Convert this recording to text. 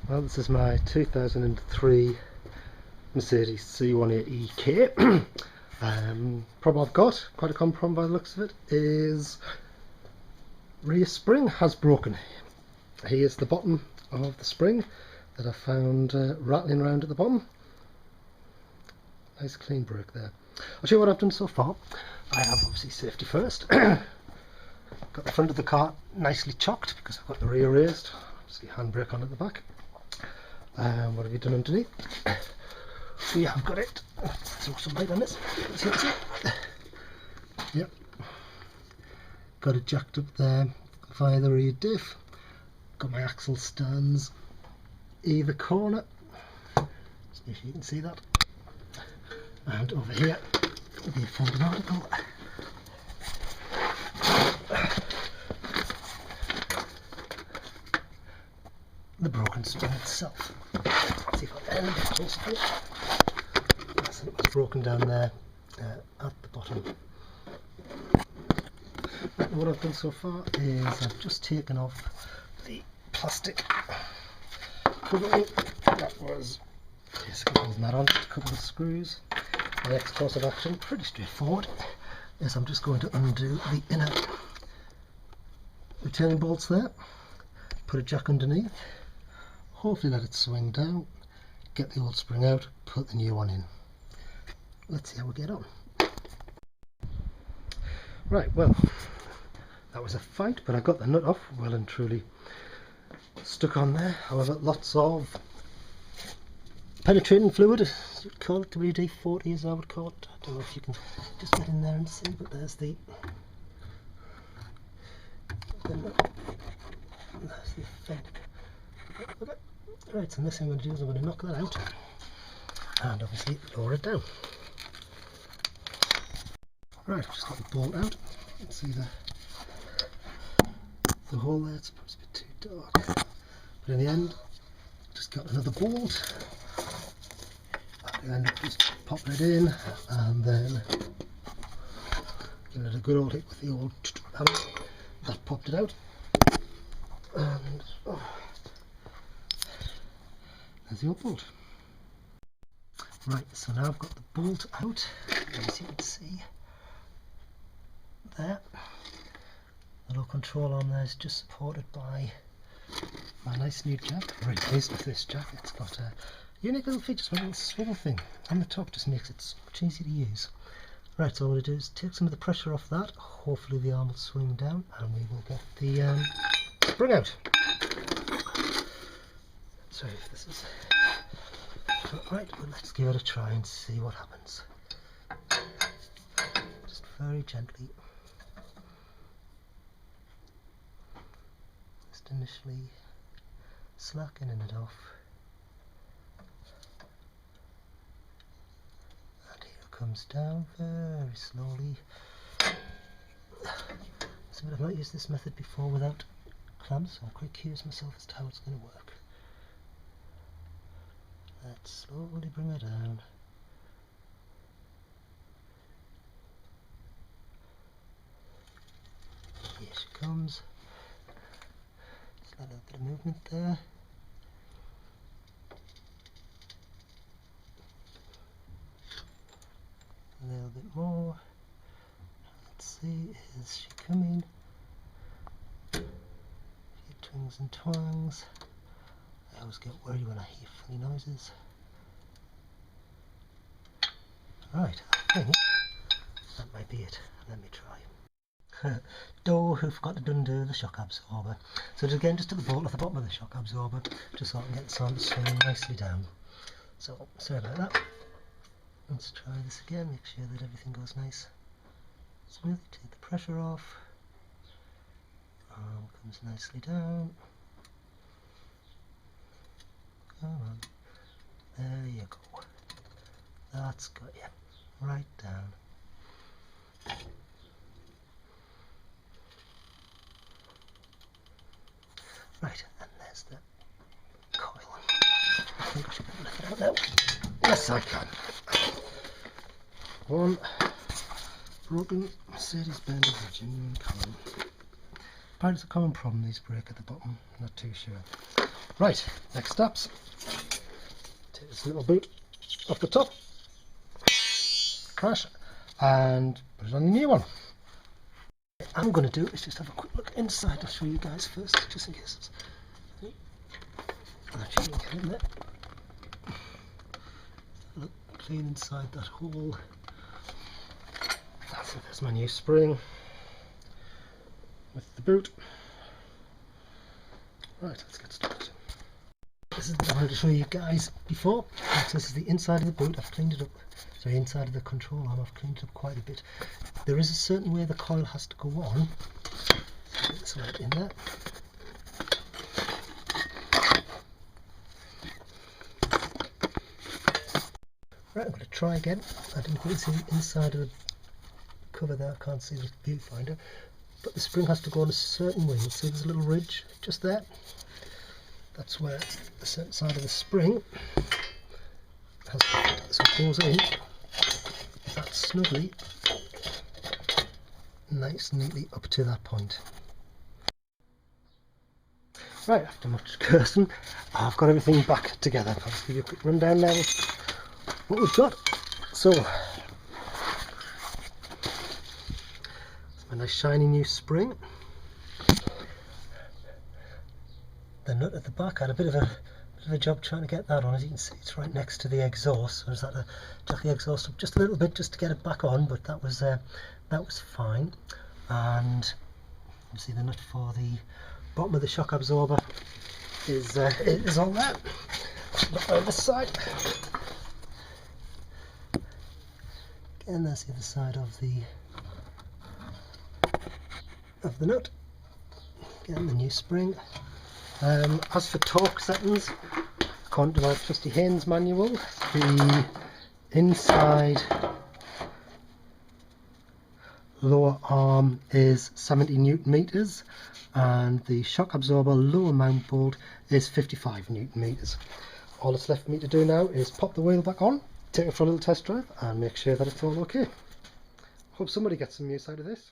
Well, this is my 2003 Mercedes C180 EK. Problem I've got, quite a common problem by the looks of it, is rear spring has broken. Here's the bottom of the spring that I found rattling around at the bottom. Nice clean break there. I'll show you what I've done so far. I have obviously safety first. Got the front of the car nicely chocked because I've got the rear raised. Obviously handbrake on at the back. What have you done underneath? We have got it. Let's throw some light on this. See what's it? Yep. Got it jacked up there via the rear diff. Got my axle stands either corner. See if you can see that. And over here, the offending article. The broken spring itself. Let's see if I can get closer to it. Yes, it was broken down there at the bottom. Right, what I've done so far is I've just taken off the plastic covering that was basically holding that on, just a couple of screws. The next course of action, pretty straightforward, is I'm just going to undo the inner retaining bolts there, put a jack underneath, hopefully let it swing down, get the old spring out, put the new one in. Let's see how we get on. Right, well, that was a fight, but I got the nut off well and truly stuck on there. However, lots of penetrating fluid, as you'd call it, WD-40 as I would call it. I don't know if you can just get in there and see, but there's the thing. Okay. Right, so the next thing I'm going to do is I'm going to knock that out and obviously lower it down. Right, I've just got the bolt out. You can see the hole there. It's perhaps a bit too dark, but in the end, just got another bolt. I end up just popping it in and then giving it a good old hit with the old hammer. That popped it out, and there's the old bolt. Right, so now I've got the bolt out, as you can see there. The little control arm there is just supported by my nice new jack. I'm very pleased with this jack. It's got a unique little feature, a little swivel thing on the top, just makes it so much easier to use. Right, so all I'm going to do is take some of the pressure off that. Hopefully the arm will swing down and we will get the spring out. Sorry if this is not right, but let's give it a try and see what happens. Just very gently. Just initially slackening it off. Comes down very slowly. So I've not used this method before without clamps, so I'm quite curious myself as to how it's going to work. Let's slowly bring her down. Here she comes. Just a little bit of movement there. A little bit more. Let's see, is she coming? A few twings and twangs. I always get worried when I hear funny noises. Right, I think that might be it. Let me try. Doe who forgot to undo the shock absorber. So again, just to the bolt at the bottom of the shock absorber, just so I can get this arm to swing nicely down. So, sorry about that. Let's try this again, make sure that everything goes nice smooth. Take the pressure off. Arm comes nicely down. Come on. There you go. That's got you right down. Right, and there's the coil. I think I should lift it out now. Yes, I can. One broken Mercedes-Benz genuine coil. Perhaps a common problem, these break at the bottom, not too sure. Right, next steps. Take this little boot off the top, crash, and put it on the new one. What I'm going to do is just have a quick look inside. I'll show you guys first, just in case it's... Actually, get in there. Look, clean inside that hole. So there's my new spring with the boot. Right, let's get started. This is what I wanted to show you guys before. So this is the inside of the boot. I've cleaned it up. Sorry, inside of the control arm. I've cleaned it up quite a bit. There is a certain way the coil has to go on. So get this right in there. Right, I'm going to try again. I didn't quite see the inside of the cover there. I can't see the viewfinder. But the spring has to go on a certain way. You'll see there's a little ridge just there. That's where the certain side of the spring has to fit. So it goes in that snugly, nice and neatly up to that point. Right, after much cursing, I've got everything back together. I'll just give you a quick rundown now of what we've got. So, it's my nice shiny new spring. The nut at the back, I had a bit of a job trying to get that on. As you can see, it's right next to the exhaust. So I just had to jack the exhaust up just a little bit just to get it back on, but that was fine. And you see the nut for the bottom of the shock absorber is on there. Look on this side. Again, there's the other side of the nut. Again, the new spring. As for torque settings, according to my trusty Haynes manual, the inside lower arm is 70 Newton meters and the shock absorber lower mount bolt is 55 Newton meters. All that's left for me to do now is pop the wheel back on, take it for a little test drive and make sure that it's all okay. Hope somebody gets some use out of this.